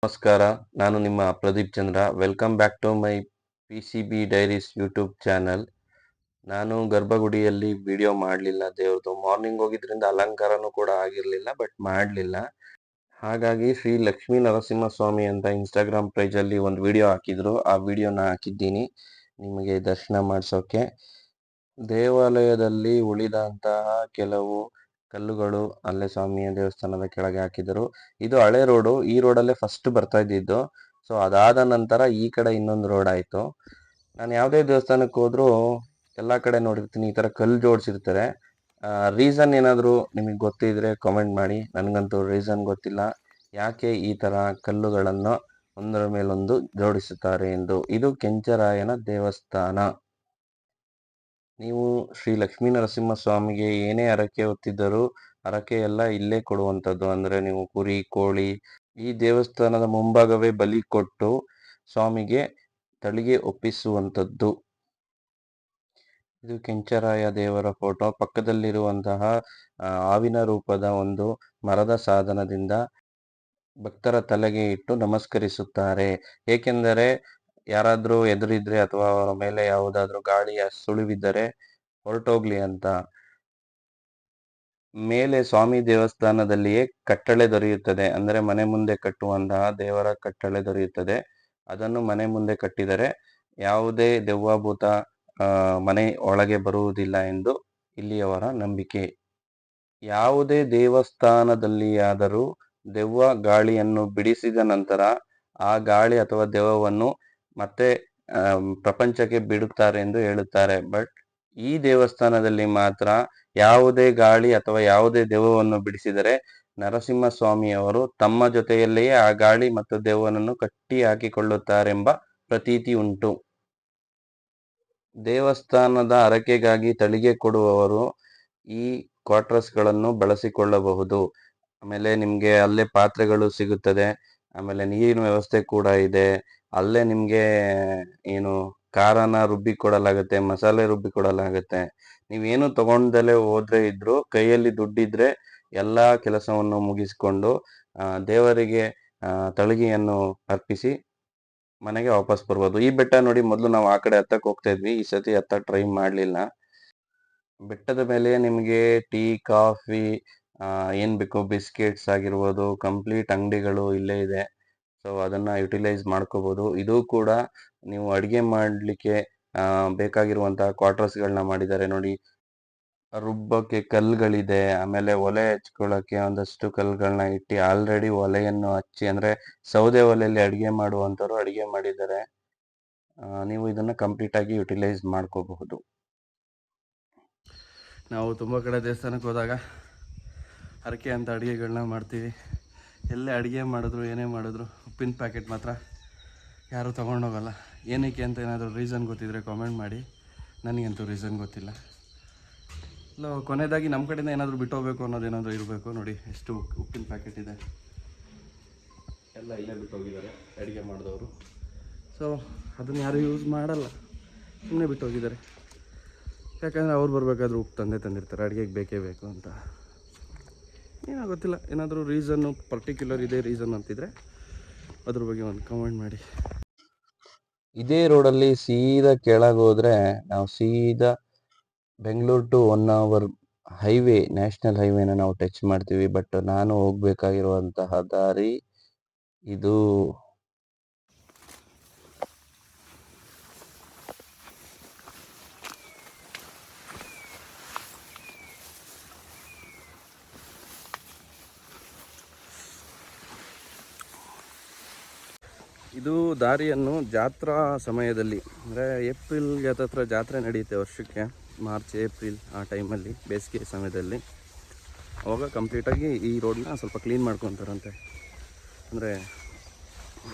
ನಮಸ್ಕಾರ. ನಾನು ನಿಮ್ಮ Pradeep Chandra. Welcome back to my PCB diaries YouTube channel. ನಾನು ಗರ್ಭಗುಡಿಯಲ್ಲಿ ವಿಡಿಯೋ ಮಾಡಲಿಲ್ಲ ದೇವ್ರದ್ದು. ಮಾರ್ನಿಂಗ್ ಹೋಗಿದ್ರಿಂದ ಅಲಂಕಾರನೂ ಕೂಡ ಆಗಿರಲಿಲ್ಲ, ಬಟ್ ಮಾಡಲಿಲ್ಲ. ಹಾಗಾಗಿ ಶ್ರೀ ಲಕ್ಷ್ಮೀ ನರಸಿಂಹಸ್ವಾಮಿ ಅಂತ ಇನ್ಸ್ಟಾಗ್ರಾಮ್ ಪೇಜಲ್ಲಿ ಒಂದು ವಿಡಿಯೋ ಹಾಕಿದ್ರು. ಆ ವಿಡಿಯೋನ ಹಾಕಿದ್ದೀನಿ ನಿಮಗೆ ದರ್ಶನ ಮಾಡಿಸೋಕೆ. ದೇವಾಲಯದಲ್ಲಿ ಉಳಿದಂತಹ ಕೆಲವು ಕಲ್ಲುಗಳು ಅಲ್ಲೇ ಸ್ವಾಮಿಯ ದೇವಸ್ಥಾನದ ಕೆಳಗೆ ಹಾಕಿದರು. ಇದು ಹಳೆ ರೋಡು. ಈ ರೋಡಲ್ಲೇ ಫಸ್ಟ್ ಬರ್ತಾ ಇದ್ದಿದ್ದು. ಸೊ ಅದಾದ ನಂತರ ಈ ಕಡೆ ಇನ್ನೊಂದು ರೋಡ್ ಆಯಿತು. ನಾನು ಯಾವುದೇ ದೇವಸ್ಥಾನಕ್ಕೆ ಹೋದ್ರೂ ಎಲ್ಲ ಕಡೆ ನೋಡಿರ್ತೀನಿ ಈ ಥರ ಕಲ್ಲು ಜೋಡಿಸಿರ್ತಾರೆ. ರೀಸನ್ ಏನಾದರೂ ನಿಮಗೆ ಗೊತ್ತಿದ್ರೆ ಕಾಮೆಂಟ್ ಮಾಡಿ. ನನಗಂತೂ ರೀಸನ್ ಗೊತ್ತಿಲ್ಲ ಯಾಕೆ ಈ ಥರ ಕಲ್ಲುಗಳನ್ನು ಒಂದರ ಮೇಲೊಂದು ಜೋಡಿಸುತ್ತಾರೆ ಎಂದು. ಇದು ಕೆಂಚರಾಯನ ದೇವಸ್ಥಾನ. ನೀವು ಶ್ರೀ ಲಕ್ಷ್ಮೀ ನರಸಿಂಹಸ್ವಾಮಿಗೆ ಏನೇ ಹರಕೆ ಹೊತ್ತಿದ್ದರೂ ಹರಕೆ ಎಲ್ಲ ಇಲ್ಲೇ ಕೊಡುವಂಥದ್ದು. ಅಂದರೆ ನೀವು ಕುರಿ, ಕೋಳಿ ಈ ದೇವಸ್ಥಾನದ ಮುಂಭಾಗವೇ ಬಲಿ ಕೊಟ್ಟು ಸ್ವಾಮಿಗೆ ತಳಿಗೆ ಒಪ್ಪಿಸುವಂಥದ್ದು. ಇದು ಕೆಂಚರಾಯ ದೇವರ ಫೋಟೋ. ಪಕ್ಕದಲ್ಲಿರುವಂತಹ ಹಾವಿನ ರೂಪದ ಒಂದು ಮರದ ಸಾಧನದಿಂದ ಭಕ್ತರ ತಲೆಗೆ ಇಟ್ಟು ನಮಸ್ಕರಿಸುತ್ತಾರೆ. ಏಕೆಂದರೆ ಯಾರಾದರೂ ಎದುರಿದ್ರೆ ಅಥವಾ ಅವರ ಮೇಲೆ ಯಾವುದಾದ್ರೂ ಗಾಳಿಯ ಸುಳಿವಿದ್ದರೆ ಹೊರಟೋಗ್ಲಿ ಅಂತ. ಮೇಲೆ ಸ್ವಾಮಿ ದೇವಸ್ಥಾನದಲ್ಲಿಯೇ ಕಟ್ಟಳೆ ದೊರೆಯುತ್ತದೆ. ಅಂದರೆ ಮನೆ ಮುಂದೆ ಕಟ್ಟುವಂತಹ ದೇವರ ಕಟ್ಟಳೆ ದೊರೆಯುತ್ತದೆ. ಅದನ್ನು ಮನೆ ಮುಂದೆ ಕಟ್ಟಿದರೆ ಯಾವುದೇ ದೆವ್ವಭೂತ ಮನೆ ಒಳಗೆ ಬರುವುದಿಲ್ಲ ಎಂದು ಇಲ್ಲಿಯವರ ನಂಬಿಕೆ. ಯಾವುದೇ ದೇವಸ್ಥಾನದಲ್ಲಿಯಾದರೂ ದೆವ್ವ ಗಾಳಿಯನ್ನು ಬಿಡಿಸಿದ ನಂತರ ಆ ಗಾಳಿ ಅಥವಾ ದೆವ್ವವನ್ನು ಮತ್ತೆ ಪ್ರಪಂಚಕ್ಕೆ ಬಿಡುತ್ತಾರೆ ಎಂದು ಹೇಳುತ್ತಾರೆ. ಬಟ್ ಈ ದೇವಸ್ಥಾನದಲ್ಲಿ ಮಾತ್ರ ಯಾವುದೇ ಗಾಳಿ ಅಥವಾ ಯಾವುದೇ ದೆವ್ವವನ್ನು ಬಿಡಿಸಿದರೆ ನರಸಿಂಹಸ್ವಾಮಿಯವರು ತಮ್ಮ ಜೊತೆಯಲ್ಲಿಯೇ ಆ ಗಾಳಿ ಮತ್ತು ದೆವ್ವನನ್ನು ಕಟ್ಟಿ ಹಾಕಿಕೊಳ್ಳುತ್ತಾರೆಂಬ ಪ್ರತೀತಿ ಉಂಟು. ದೇವಸ್ಥಾನದ ಹರಕೆಗಾಗಿ ತಳಿಗೆ ಕೊಡುವವರು ಈ ಕ್ವಾರ್ಟರ್ಸ್ಗಳನ್ನು ಬಳಸಿಕೊಳ್ಳಬಹುದು. ಆಮೇಲೆ ನಿಮಗೆ ಅಲ್ಲೇ ಪಾತ್ರೆಗಳು ಸಿಗುತ್ತದೆ. ಆಮೇಲೆ ನೀರಿನ ವ್ಯವಸ್ಥೆ ಕೂಡ ಇದೆ. ಅಲ್ಲೇ ನಿಮಗೆ ಏನು ಖಾರನ ರುಬ್ಬಿ ಕೊಡಲಾಗುತ್ತೆ, ಮಸಾಲೆ ರುಬ್ಬಿ ಕೊಡಲಾಗುತ್ತೆ. ನೀವೇನು ತಗೊಂಡಲೇ ಹೋದ್ರೆ ಇದ್ರು ಕೈಯಲ್ಲಿ ದುಡ್ಡಿದ್ರೆ ಎಲ್ಲ ಕೆಲಸವನ್ನು ಮುಗಿಸ್ಕೊಂಡು ದೇವರಿಗೆ ತಳಿಗೆಯನ್ನು ಅರ್ಪಿಸಿ ಮನೆಗೆ ವಾಪಸ್ ಬರ್ಬೋದು. ಈ ಬೆಟ್ಟ ನೋಡಿ, ಮೊದಲು ನಾವು ಆ ಕಡೆ ಹತ್ತಕ್ಕೆ ಹೋಗ್ತಾ ಇದ್ವಿ. ಈ ಸತಿ ಹತ್ತಕ್ಕೆ ಟ್ರೈ ಮಾಡಲಿಲ್ಲ. ಬೆಟ್ಟದ ಮೇಲೆ ನಿಮಗೆ ಟೀ, ಕಾಫಿ, ಏನು ಬೇಕೋ ಬಿಸ್ಕೆಟ್ಸ್ ಆಗಿರ್ಬೋದು, ಕಂಪ್ಲೀಟ್ ಅಂಗಡಿಗಳು ಇಲ್ಲೇ ಇದೆ. ಸೊ ಅದನ್ನು ಯುಟಿಲೈಸ್ ಮಾಡ್ಕೋಬೋದು. ಇದು ಕೂಡ ನೀವು ಅಡುಗೆ ಮಾಡಲಿಕ್ಕೆ ಬೇಕಾಗಿರುವಂತಹ ಕ್ವಾರ್ಟರ್ಸ್ಗಳನ್ನ ಮಾಡಿದ್ದಾರೆ ನೋಡಿ. ರುಬ್ಬಕ್ಕೆ ಕಲ್ಲುಗಳಿದೆ. ಆಮೇಲೆ ಒಲೆ ಹಚ್ಕೊಳ್ಳೋಕ್ಕೆ ಒಂದಷ್ಟು ಕಲ್ಲುಗಳನ್ನ ಇಟ್ಟು ಆಲ್ರೆಡಿ ಒಲೆಯನ್ನು ಹಚ್ಚಿ, ಅಂದರೆ ಸೌದೆ ಒಲೆಯಲ್ಲಿ ಅಡುಗೆ ಮಾಡುವಂಥವ್ರು ಅಡುಗೆ ಮಾಡಿದ್ದಾರೆ. ನೀವು ಇದನ್ನು ಕಂಪ್ಲೀಟಾಗಿ ಯುಟಿಲೈಸ್ ಮಾಡ್ಕೋಬಹುದು. ನಾವು ತುಂಬ ಕಡೆ ದೇವಸ್ಥಾನಕ್ಕೆ ಹೋದಾಗ ಹರಕೆ ಅಂತ ಅಡುಗೆಗಳನ್ನ ಮಾಡ್ತೀವಿ. ಎಲ್ಲೇ ಅಡುಗೆ ಮಾಡಿದ್ರು ಏನೇ ಮಾಡಿದ್ರು ಉಪ್ಪಿನ ಪ್ಯಾಕೆಟ್ ಮಾತ್ರ ಯಾರೂ ತೊಗೊಂಡೋಗಲ್ಲ. ಏನಕ್ಕೆ ಅಂತ ಏನಾದರೂ ರೀಸನ್ ಗೊತ್ತಿದ್ದರೆ ಕಾಮೆಂಟ್ ಮಾಡಿ. ನನಗಂತೂ ರೀಸನ್ ಗೊತ್ತಿಲ್ಲ. ಇಲ್ಲ, ಕೊನೆಯದಾಗಿ ನಮ್ಮ ಕಡೆಯಿಂದ ಏನಾದರೂ ಬಿಟ್ಟೋಗ್ಬೇಕು ಅನ್ನೋದೇನಾದರೂ ಇರಬೇಕು. ನೋಡಿ ಎಷ್ಟು ಉಪ್ಪಿನ ಪ್ಯಾಕೆಟ್ ಇದೆ, ಎಲ್ಲ ಇಲ್ಲೇ ಬಿಟ್ಟೋಗಿದ್ದಾರೆ ಅಡುಗೆ ಮಾಡಿದವರು. ಸೊ ಅದನ್ನು ಯಾರೂ ಯೂಸ್ ಮಾಡಲ್ಲ, ಸುಮ್ಮನೆ ಬಿಟ್ಟೋಗಿದ್ದಾರೆ. ಯಾಕಂದರೆ ಅವ್ರು ಬರಬೇಕಾದ್ರೂ ಉಪ್ಪು ತಂದಿರ್ತಾರೆ, ಅಡುಗೆಗೆ ಬೇಕೇ ಬೇಕು ಅಂತ. ಏನೋ ಗೊತ್ತಿಲ್ಲ, ಏನಾದರೂ ರೀಸನ್ನು ಪರ್ಟಿಕ್ಯುಲರ್ ಇದೆ ರೀಸನ್ ಅಂತಿದ್ರೆ ಅದ್ರ ಬಗ್ಗೆ ಒಂದು ಕಮೆಂಟ್ ಮಾಡಿ. ಇದೇ ರೋಡಲ್ಲಿ ಸೀದಾ ಕೆಳಗೆ ಹೋದರೆ ನಾವು ಸೀದಾ Bengaluru to 1 hour highway, national ಹೈವೇನ ನಾವು ಟಚ್ ಮಾಡ್ತೀವಿ. ಬಟ್ ನಾನು ಹೋಗಬೇಕಾಗಿರುವಂತಹ ದಾರಿ ಇದು. ಇದು ದಾರಿಯನ್ನು ಜಾತ್ರಾ ಸಮಯದಲ್ಲಿ, ಅಂದರೆ ಏಪ್ರಿಲ್ಗೆ ಹತ್ರ ಜಾತ್ರೆ ನಡೆಯುತ್ತೆ ವರ್ಷಕ್ಕೆ, ಮಾರ್ಚ್ ಏಪ್ರಿಲ್ ಆ ಟೈಮಲ್ಲಿ, ಬೇಸಿಗೆ ಸಮಯದಲ್ಲಿ. ಅವಾಗ ಕಂಪ್ಲೀಟಾಗಿ ಈ ರೋಡನ್ನ ಸ್ವಲ್ಪ ಕ್ಲೀನ್ ಮಾಡ್ಕೊತಾರಂತೆ. ಅಂದರೆ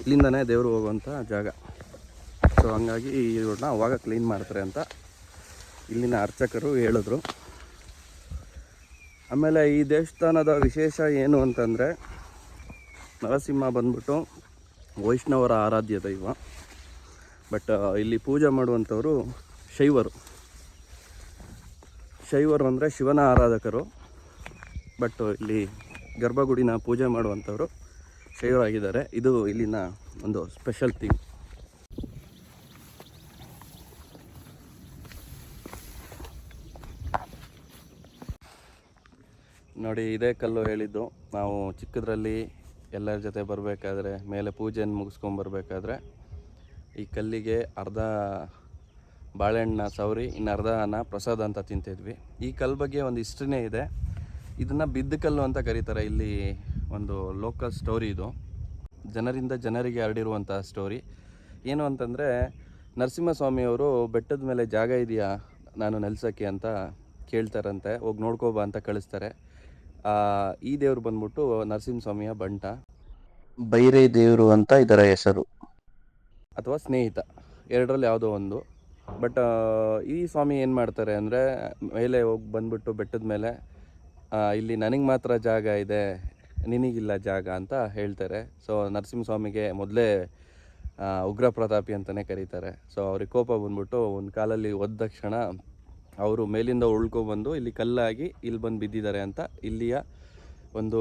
ಇಲ್ಲಿಂದನೇ ದೇವರು ಹೋಗುವಂಥ ಜಾಗ. ಸೊ ಹಂಗಾಗಿ ಈ ರೋಡನ್ನ ಅವಾಗ ಕ್ಲೀನ್ ಮಾಡ್ತಾರೆ ಅಂತ ಇಲ್ಲಿನ ಅರ್ಚಕರು ಹೇಳಿದ್ರು. ಆಮೇಲೆ ಈ ದೇವಸ್ಥಾನದ ವಿಶೇಷ ಏನು ಅಂತಂದರೆ, ನರಸಿಂಹ ಬಂದ್ಬಿಟ್ಟು ವೈಷ್ಣವರ ಆರಾಧ್ಯ ದೈವ. ಬಟ್ ಇಲ್ಲಿ ಪೂಜೆ ಮಾಡುವಂಥವರು ಶೈವರು ಅಂದರೆ ಶಿವನ ಆರಾಧಕರು. ಬಟ್ ಇಲ್ಲಿ ಗರ್ಭಗುಡಿನ ಪೂಜೆ ಮಾಡುವಂಥವರು ಸೇವ್ ಆಗಿದ್ದಾರೆ. ಇದು ಇಲ್ಲಿನ ಒಂದು ಸ್ಪೆಷಲ್ ಥಿಂಗ್. ನೋಡಿ, ಇದೇ ಕಲ್ಲು ಹೇಳಿದ್ದು ನಾವು ಚಿಕ್ಕದ್ರಲ್ಲಿ ಎಲ್ಲರ ಜೊತೆ ಬರಬೇಕಾದ್ರೆ ಮೇಲೆ ಪೂಜೆಯನ್ನು ಮುಗಿಸ್ಕೊಂಬರ್ಬೇಕಾದ್ರೆ ಈ ಕಲ್ಲಿಗೆ ಅರ್ಧ ಬಾಳೆಹಣ್ಣ ಸವರಿ ಇನ್ನು ಅರ್ಧನ ಪ್ರಸಾದ ಅಂತ ತಿಂತಿದ್ವಿ. ಈ ಕಲ್ಲು ಬಗ್ಗೆ ಒಂದು ಹಿಸ್ಟ್ರಿನೇ ಇದೆ. ಇದನ್ನು ಬಿದ್ದ ಕಲ್ಲು ಅಂತ ಕರೀತಾರೆ. ಇಲ್ಲಿ ಒಂದು ಲೋಕಲ್ ಸ್ಟೋರಿ ಇದು, ಜನರಿಂದ ಜನರಿಗೆ ಹರಡಿರುವಂಥ ಸ್ಟೋರಿ. ಏನು ಅಂತಂದರೆ, ನರಸಿಂಹಸ್ವಾಮಿಯವರು ಬೆಟ್ಟದ ಮೇಲೆ ಜಾಗ ಇದೆಯಾ ನಾನು ನೆಲೆಸೋಕ್ಕೆ ಅಂತ ಕೇಳ್ತಾರಂತೆ. ಹೋಗಿ ನೋಡ್ಕೋಬಾ ಅಂತ ಕಳಿಸ್ತಾರೆ. ಈ ದೇವ್ರು ಬಂದ್ಬಿಟ್ಟು ನರಸಿಂಹಸ್ವಾಮಿಯ ಬಂಟ, ಬೈರೇ ದೇವರು ಅಂತ ಇದರ ಹೆಸರು, ಅಥವಾ ಸ್ನೇಹಿತ, ಎರಡರಲ್ಲಿ ಯಾವುದೋ ಒಂದು. ಬಟ್ ಈ ಸ್ವಾಮಿ ಏನು ಮಾಡ್ತಾರೆ ಅಂದರೆ, ಮೇಲೆ ಹೋಗಿ ಬಂದ್ಬಿಟ್ಟು ಬೆಟ್ಟದ ಮೇಲೆ ಇಲ್ಲಿ ನನಗೆ ಮಾತ್ರ ಜಾಗ ಇದೆ, ನಿನಗಿಲ್ಲ ಜಾಗ ಅಂತ ಹೇಳ್ತಾರೆ. ಸೊ ನರಸಿಂಹಸ್ವಾಮಿಗೆ ಮೊದಲೇ ಉಗ್ರ ಪ್ರತಾಪಿ ಅಂತಲೇ ಕರೀತಾರೆ. ಸೊ ಅವ್ರಿಗೆ ಕೋಪ ಬಂದ್ಬಿಟ್ಟು ಒಂದು ಕಾಲಲ್ಲಿ ಒದ್ದ ತಕ್ಷಣ ಅವರು ಮೇಲಿಂದ ಉಳ್ಕೊಬಂದು ಇಲ್ಲಿ ಕಲ್ಲಾಗಿ ಇಲ್ಲಿ ಬಂದು ಬಿದ್ದಿದ್ದಾರೆ ಅಂತ ಇಲ್ಲಿಯ ಒಂದು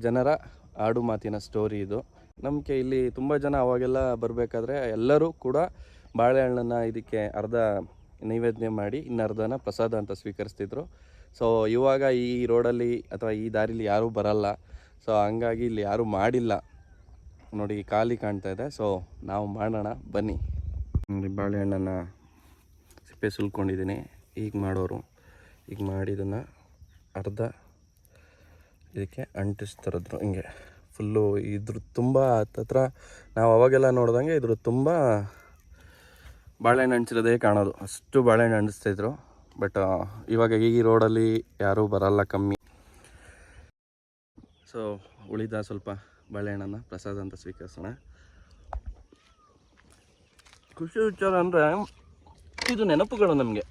ಜನರ ಆಡು ಮಾತಿನ ಸ್ಟೋರಿ ಇದು. ನಮಗೆ ಇಲ್ಲಿ ತುಂಬ ಜನ ಅವಾಗೆಲ್ಲ ಬರಬೇಕಾದ್ರೆ ಎಲ್ಲರೂ ಕೂಡ ಬಾಳೆಹಣ್ಣನ್ನು ಇದಕ್ಕೆ ಅರ್ಧ ನೈವೇದ್ಯ ಮಾಡಿ ಇನ್ನು ಅರ್ಧನ ಪ್ರಸಾದ ಅಂತ ಸ್ವೀಕರಿಸ್ತಿದ್ರು. ಸೊ ಇವಾಗ ಈ ರೋಡಲ್ಲಿ ಅಥವಾ ಈ ದಾರಿಲಿ ಯಾರೂ ಬರಲ್ಲ. ಸೊ ಹಂಗಾಗಿ ಇಲ್ಲಿ ಯಾರೂ ಮಾಡಿಲ್ಲ. ನೋಡಿ, ಖಾಲಿ ಕಾಣ್ತಾ ಇದೆ. ಸೊ ನಾವು ಮಾಡೋಣ ಬನ್ನಿ. ನೋಡಿ, ಬಾಳೆಹಣ್ಣನ್ನು ಸಿಪ್ಪೆ ಸುಲ್ಕೊಂಡಿದ್ದೀನಿ. ಈಗ ಮಾಡೋರು ಈಗ ಮಾಡಿದ್ದನ್ನು ಅರ್ಧ ಇದಕ್ಕೆ ಅಂಟಿಸ್ತಿರೋದ್ರು. ಹಿಂಗೆ ಫುಲ್ಲು ಇದ್ರ ತುಂಬ ಹತ್ತತ್ರ ನಾವು ಅವಾಗೆಲ್ಲ ನೋಡ್ದಂಗೆ ಇದ್ರ ತುಂಬ ಬಾಳೆಹಣ್ಣು ಹಂಚಿರೋದೇ ಕಾಣೋದು. ಅಷ್ಟು ಬಾಳೆಹಣ್ಣು ಹಂಚಿಸ್ತಾಯಿದ್ರು. ಬಟ್ ಇವಾಗ ಈ ರೋಡಲ್ಲಿ ಯಾರೂ ಬರಲ್ಲ, ಕಮ್ಮಿ. ಸೊ ಉಳಿದ ಸ್ವಲ್ಪ ಬಾಳೆಹಣ್ಣನ್ನು ಪ್ರಸಾದ ಅಂತ ಸ್ವೀಕರಿಸೋಣ. ಖುಷಿ ವಿಚಾರ ಅಂದರೆ, ಇದು ನೆನಪುಗಳು ನಮಗೆ.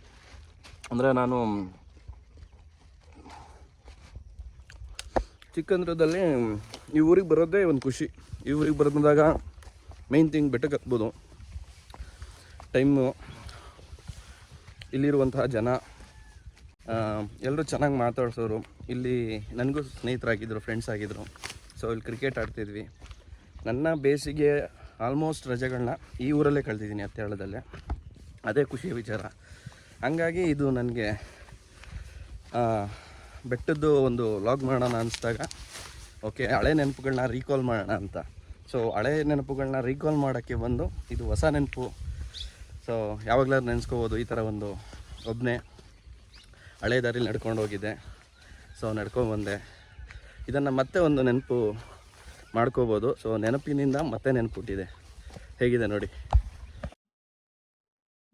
ಅಂದರೆ ನಾನು ಚಿಕ್ಕಂದ್ರದಲ್ಲಿ ಈ ಊರಿಗೆ ಬರೋದೇ ಒಂದು ಖುಷಿ. ಈ ಊರಿಗೆ ಬರೋದಾಗ ಮೇಯ್ನ್ ಥಿಂಗ್ ಬೆಟ್ಟಕ್ಕೆ ಹತ್ಬೋದು, ಟೈಮು, ಇಲ್ಲಿರುವಂತಹ ಜನ ಎಲ್ಲರೂ ಚೆನ್ನಾಗಿ ಮಾತಾಡ್ಸೋರು. ಇಲ್ಲಿ ನನಗೂ ಸ್ನೇಹಿತರಾಗಿದ್ದರು, ಫ್ರೆಂಡ್ಸ್ ಆಗಿದ್ದರು. ಸೊ ಇಲ್ಲಿ ಕ್ರಿಕೆಟ್ ಆಡ್ತಿದ್ವಿ. ನನ್ನ ಬೇಸಿಗೆ ಆಲ್ಮೋಸ್ಟ್ ರಜೆಗಳನ್ನ ಈ ಊರಲ್ಲೇ ಕಳೆದಿದ್ದೀನಿ, ಹತ್ತೇಳದಲ್ಲೇ. ಅದೇ ಖುಷಿಯ ವಿಚಾರ. ಹಂಗಾಗಿ ಇದು ನನಗೆ ಬೆಟ್ಟದ್ದು ಒಂದು ವ್ಲಾಗ್ ಮಾಡೋಣ ಅನಿಸ್ದಾಗ, ಓಕೆ, ಹಳೆ ನೆನಪುಗಳನ್ನ ರೀಕಾಲ್ ಮಾಡೋಣ ಅಂತ. ಸೊ ಹಳೆ ನೆನಪುಗಳನ್ನ ರೀಕಾಲ್ ಮಾಡೋಕ್ಕೆ ಬಂದು ಇದು ಹೊಸ ನೆನಪು. ಸೊ ಯಾವಾಗಲಾದ್ರು ನೆನೆಸ್ಕೋಬೋದು. ಈ ಥರ ಒಂದು ಒಬ್ಬನೇ ಹಳೆ ದಾರಿಲಿ ನಡ್ಕೊಂಡು ಹೋಗಿದ್ದೆ. ಸೊ ನಡ್ಕೊಂಡ್ಬಂದೆ. ಇದನ್ನು ಮತ್ತೆ ಒಂದು ನೆನಪು ಮಾಡ್ಕೋಬೋದು. ಸೊ ನೆನಪಿನಿಂದ ಮತ್ತೆ ನೆನಪು ಹುಟ್ಟಿದೆ. ಹೇಗಿದೆ ನೋಡಿ.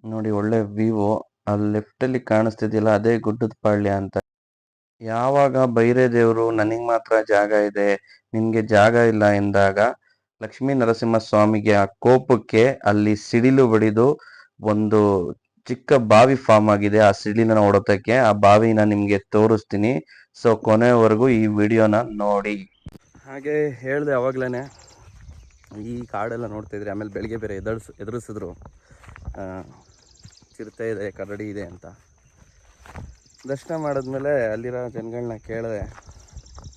ನೋಡಿ, ಒಳ್ಳೆ ವ್ಯೂ. ಅಲ್ಲಿ ಲೆಫ್ಟಲ್ಲಿ ಕಾಣಿಸ್ತಿದೆಯಲ್ಲ, ಅದೇ ಗುಡ್ಡದ ಪಾಳ್ಯ ಅಂತ. ಯಾವಾಗ ಬೈರೇ ದೇವರು ನನಗೆ ಮಾತ್ರ ಜಾಗ ಇದೆ, ನಿನಗೆ ಜಾಗ ಇಲ್ಲ ಎಂದಾಗ ಲಕ್ಷ್ಮೀ ನರಸಿಂಹಸ್ವಾಮಿಗೆ ಆ ಕೋಪಕ್ಕೆ ಅಲ್ಲಿ ಸಿಡಿಲು ಬಡಿದು ಒಂದು ಚಿಕ್ಕ ಬಾವಿ ಫಾರ್ಮ್ ಆಗಿದೆ. ಆ ಸಿಡಿಲಿನ ಹೊಡೆತಕ್ಕೆ ಆ ಬಾವಿನ ನಿಮಗೆ ತೋರಿಸ್ತೀನಿ. ಸೊ ಕೊನೆವರೆಗೂ ಈ ವಿಡಿಯೋನ ನೋಡಿ. ಹಾಗೆ ಹೇಳಿದೆ ಅವಾಗಲೇ, ಈ ಕಾಡೆಲ್ಲ ನೋಡ್ತಾಯಿದ್ರಿ. ಆಮೇಲೆ ಬೆಳಿಗ್ಗೆ ಬೇರೆ ಎದುರಿಸಿದ್ರು, ಚಿರತೆ ಇದೆ, ಕರಡಿ ಇದೆ ಅಂತ. ದರ್ಶನ ಮಾಡಿದ್ಮೇಲೆ ಅಲ್ಲಿರೋ ಜನಗಳನ್ನ ಕೇಳಿದೆ,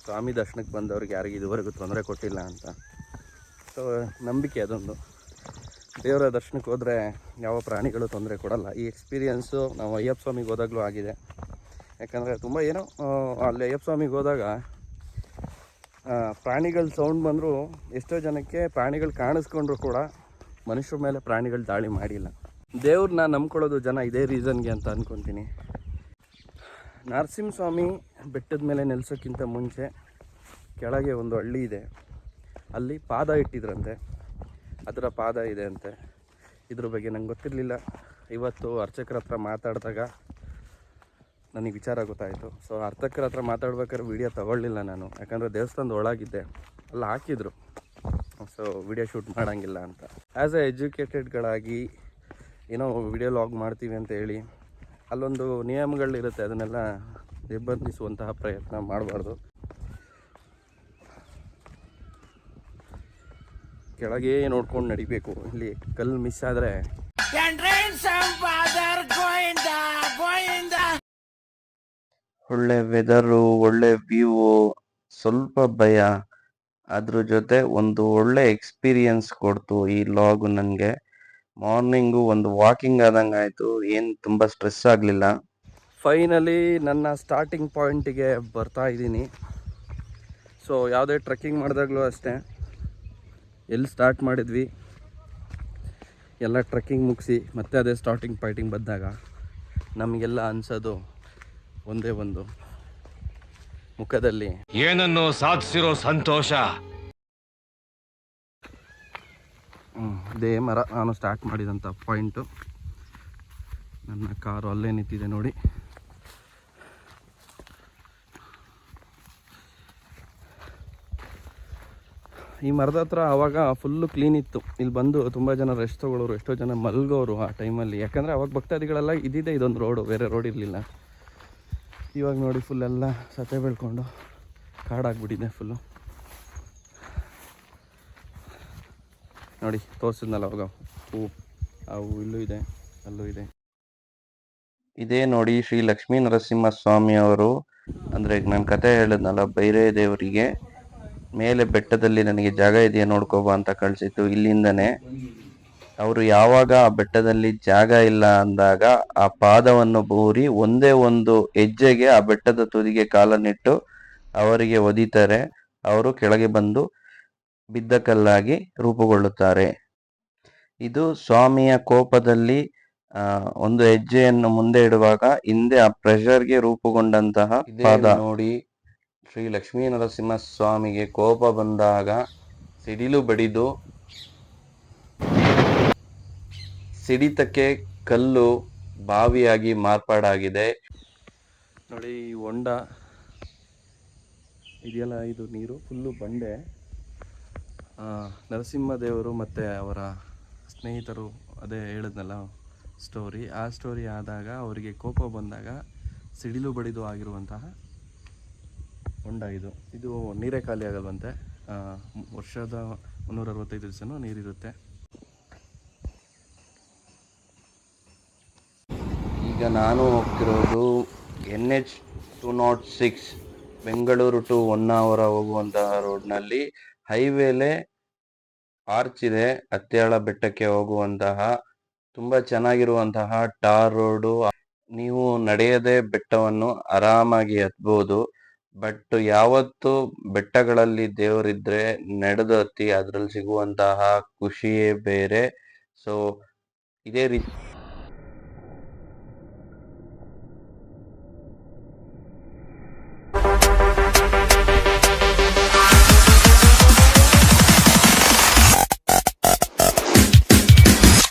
ಸ್ವಾಮಿ ದರ್ಶನಕ್ಕೆ ಬಂದವ್ರಿಗೆ ಯಾರಿಗೂ ಇದುವರೆಗೂ ತೊಂದರೆ ಕೊಟ್ಟಿಲ್ಲ ಅಂತ. ಸೊ ನಂಬಿಕೆ ಅದೊಂದು. ದೇವರ ದರ್ಶನಕ್ಕೆ ಹೋದರೆ ಯಾವ ಪ್ರಾಣಿಗಳು ತೊಂದರೆ ಕೊಡಲ್ಲ. ಈ ಎಕ್ಸ್ಪೀರಿಯೆನ್ಸು ನಾವು ಅಯ್ಯಪ್ಪ ಸ್ವಾಮಿಗೆ ಹೋದಾಗಲೂ ಆಗಿದೆ. ಯಾಕಂದರೆ ತುಂಬ ಏನೋ ಅಲ್ಲಿ ಅಯ್ಯಪ್ಪ ಸ್ವಾಮಿಗೆ ಹೋದಾಗ ಪ್ರಾಣಿಗಳ ಸೌಂಡ್ ಬಂದರೂ ಎಷ್ಟೋ ಜನಕ್ಕೆ ಪ್ರಾಣಿಗಳು ಕಾಣಿಸ್ಕೊಂಡ್ರು ಕೂಡ ಮನುಷ್ಯರ ಮೇಲೆ ಪ್ರಾಣಿಗಳು ದಾಳಿ ಮಾಡಿಲ್ಲ. ದೇವ್ರನ್ನ ನಂಬ್ಕೊಳ್ಳೋದು ಜನ ಇದೇ ರೀಸನ್ಗೆ ಅಂತ ಅಂದ್ಕೊತೀನಿ. ನರಸಿಂಹಸ್ವಾಮಿ ಬೆಟ್ಟದ ಮೇಲೆ ನೆಲೆಸೋಕ್ಕಿಂತ ಮುಂಚೆ ಕೆಳಗೆ ಒಂದು ಹಳ್ಳಿ ಇದೆ. ಅಲ್ಲಿ ಪಾದ ಇಟ್ಟಿದ್ರಂತೆ, ಅದರ ಪಾದ ಇದೆ ಅಂತೆ. ಇದ್ರ ಬಗ್ಗೆ ನಂಗೆ ಗೊತ್ತಿರಲಿಲ್ಲ. ಇವತ್ತು ಅರ್ಚಕರ ಹತ್ರ ಮಾತಾಡಿದಾಗ ನನಗೆ ವಿಚಾರ ಗೊತ್ತಾಯಿತು. ಸೊ ಅರ್ಚಕರ ಹತ್ರ ಮಾತಾಡ್ಬೇಕಾದ್ರೆ ವೀಡಿಯೋ ತೊಗೊಳ್ಳಿಲ್ಲ ನಾನು, ಯಾಕಂದರೆ ದೇವಸ್ಥಾನದ ಒಳಗಿದ್ದೆ. ಅಲ್ಲಿ ಹಾಕಿದ್ರು, ಸೊ ವಿಡಿಯೋ ಶೂಟ್ ಮಾಡೋಂಗಿಲ್ಲ ಅಂತ. ಆ್ಯಸ್ ಎ ಎಜುಕೇಟೆಡ್ಗಳಾಗಿ ಏನೋ ವಿಡಿಯೋ ಲಾಗ್ ಮಾಡ್ತೀವಿ ಅಂತ ಹೇಳಿ ಅಲ್ಲೊಂದು ನಿಯಮಗಳಿರುತ್ತೆ, ಅದನ್ನೆಲ್ಲ ನಿರ್ಬಂಧಿಸುವಂತಹ ಪ್ರಯತ್ನ ಮಾಡಬಾರ್ದು. ಕೆಳಗೆ ನೋಡ್ಕೊಂಡು ನಡಿಬೇಕು. ಇಲ್ಲಿ ಕಲ್ಲು ಮಿಸ್ ಆದರೆ ಒಳ್ಳೆ ವೆದರು, ಒಳ್ಳೆ ವ್ಯೂ, ಸ್ವಲ್ಪ ಭಯ. ಅದ್ರ ಜೊತೆ ಒಂದು ಒಳ್ಳೆ ಎಕ್ಸ್ಪೀರಿಯನ್ಸ್ ಕೊಡ್ತು ಈ ಲಾಗ್ ನನಗೆ. ಮಾರ್ನಿಂಗು ಒಂದು ವಾಕಿಂಗ್ ಆದಂಗೆ ಆಯಿತು, ಏನು ತುಂಬ ಸ್ಟ್ರೆಸ್ ಆಗಲಿಲ್ಲ. ಫೈನಲಿ ನನ್ನ ಸ್ಟಾರ್ಟಿಂಗ್ ಪಾಯಿಂಟಿಗೆ ಬರ್ತಾ ಇದ್ದೀನಿ. ಸೊ ಯಾವುದೇ ಟ್ರೆಕ್ಕಿಂಗ್ ಮಾಡಿದಾಗಲೂ ಅಷ್ಟೇ, ಎಲ್ಲಿ ಸ್ಟಾರ್ಟ್ ಮಾಡಿದ್ವಿ ಎಲ್ಲ ಟ್ರೆಕ್ಕಿಂಗ್ ಮುಗಿಸಿ ಮತ್ತೆ ಅದೇ ಸ್ಟಾರ್ಟಿಂಗ್ ಪಾಯಿಂಟಿಂಗ್ ಬಂದಾಗ ನಮಗೆಲ್ಲ ಅನಿಸೋದು ಒಂದೇ ಒಂದು, ಮುಖದಲ್ಲಿ ಏನನ್ನು ಸಾಧಿಸಿರೋ ಸಂತೋಷ. ಇದೇ ಮರ ನಾನು ಸ್ಟಾರ್ಟ್ ಮಾಡಿದಂಥ ಪಾಯಿಂಟು. ನನ್ನ ಕಾರು ಅಲ್ಲೇ ನಿಂತಿದೆ ನೋಡಿ. ಈ ಮರದ ಹತ್ರ ಆವಾಗ ಫುಲ್ಲು ಕ್ಲೀನ್ ಇತ್ತು. ಇಲ್ಲಿ ಬಂದು ತುಂಬ ಜನ ರೆಸ್ಟ್ ತೊಗೊಳ್ಳೋರು, ಎಷ್ಟೋ ಜನ ಮಲ್ಗೋರು ಆ ಟೈಮಲ್ಲಿ. ಯಾಕಂದರೆ ಅವಾಗ ಭಕ್ತಾದಿಗಳೆಲ್ಲ ಇದ್ದಿದ್ದೆ ಇದೊಂದು ರೋಡು, ಬೇರೆ ರೋಡ್ ಇರಲಿಲ್ಲ. ಇವಾಗ ನೋಡಿ ಫುಲ್ಲೆಲ್ಲ ಸತೆ ಬೆಳ್ಕೊಂಡು ಕಾಡಾಗ್ಬಿಟ್ಟಿದೆ ಫುಲ್ಲು. ನೋಡಿ ತೋರಿಸಿದ್ನಲ್ಲ ಅವಾಗ ಹೂ, ಅವು ಇಲ್ಲೂ ಇದೆ, ಅಲ್ಲೂ ಇದೆ. ಇದೇ ನೋಡಿ ಶ್ರೀ ಲಕ್ಷ್ಮೀ ನರಸಿಂಹ ಸ್ವಾಮಿ ಅವರು, ಅಂದರೆ ನಾನು ಕತೆ ಹೇಳಿದ್ನಲ್ಲ ಬೈರೇ ದೇವರಿಗೆ ಮೇಲೆ ಬೆಟ್ಟದಲ್ಲಿ ನನಗೆ ಜಾಗ ಇದೆಯಾ ನೋಡ್ಕೋಬಾ ಅಂತ ಕಳಿಸಿತ್ತು. ಇಲ್ಲಿಂದನೇ ಅವರು ಯಾವಾಗ ಆ ಬೆಟ್ಟದಲ್ಲಿ ಜಾಗ ಇಲ್ಲ ಅಂದಾಗ ಆ ಪಾದವನ್ನು ಬೂರಿ ಒಂದೇ ಒಂದು ಹೆಜ್ಜೆಗೆ ಆ ಬೆಟ್ಟದ ತುದಿಗೆ ಕಾಲನ್ನಿಟ್ಟು ಅವರಿಗೆ ಒದಿತಾರೆ. ಅವರು ಕೆಳಗೆ ಬಂದು ಬಿದ್ದ ಕಲ್ಲಾಗಿ ರೂಪುಗೊಳ್ಳುತ್ತಾರೆ. ಇದು ಸ್ವಾಮಿಯ ಕೋಪದಲ್ಲಿ ಒಂದು ಹೆಜ್ಜೆಯನ್ನು ಮುಂದೆ ಇಡುವಾಗ ಹಿಂದೆ ಆ ಪ್ರೆಷರ್ಗೆ ರೂಪುಗೊಂಡಂತಹ ಪಾದ ನೋಡಿ. ಶ್ರೀ ಲಕ್ಷ್ಮೀ ನರಸಿಂಹ ಸ್ವಾಮಿಗೆ ಕೋಪ ಬಂದಾಗ ಸಿಡಿಲು ಬಡಿದು ಸಿಡಿತಕ್ಕೆ ಕಲ್ಲು ಬಾವಿಯಾಗಿ ಮಾರ್ಪಾಡಾಗಿದೆ. ನೋಡಿ ಈ ಹೊಂಡ ಇದೆಯಲ್ಲ, ಇದು ನೀರು ಫುಲ್ಲು ಬಂಡೆ. ನರಸಿಂಹದೇವರು ಮತ್ತು ಅವರ ಸ್ನೇಹಿತರು, ಅದೇ ಹೇಳಿದ್ನಲ್ಲ ಸ್ಟೋರಿ, ಆ ಸ್ಟೋರಿ ಆದಾಗ ಅವರಿಗೆ ಕೋಪ ಬಂದಾಗ ಸಿಡಿಲು ಬಡಿದು ಆಗಿರುವಂತಹ ಹೊಂಡ ಇದು. ಇದು ನೀರೇ ಖಾಲಿ ಆಗಲ್ವಂತೆ, ವರ್ಷದ 365 ದಿವಸನೂ ನೀರಿರುತ್ತೆ. ಈಗ ನಾನು ಹೋಗ್ತಿರೋದು NH 206 ಬೆಂಗಳೂರು ಟು ಹೊನ್ನಾವರ ಹೋಗುವಂತಹ ರೋಡ್ನಲ್ಲಿ. ಹೈವೇಲೆ ಆರ್ಚ್ ಇದೆ, ಹತ್ಯಾಳ ಬೆಟ್ಟಕ್ಕೆ ಹೋಗುವಂತಹ ತುಂಬ ಚೆನ್ನಾಗಿರುವಂತಹ ಟಾರ್ ರೋಡು. ನೀವು ನಡೆಯದೆ ಬೆಟ್ಟವನ್ನು ಆರಾಮಾಗಿ ಹತ್ಬೋದು. ಬಟ್ ಯಾವತ್ತು ಬೆಟ್ಟಗಳಲ್ಲಿ ದೇವರಿದ್ರೆ ನಡೆದು ಹತ್ತಿ, ಅದ್ರಲ್ಲಿ ಸಿಗುವಂತಹ ಖುಷಿಯೇ ಬೇರೆ. ಸೊ ಇದೇ ರೀತಿ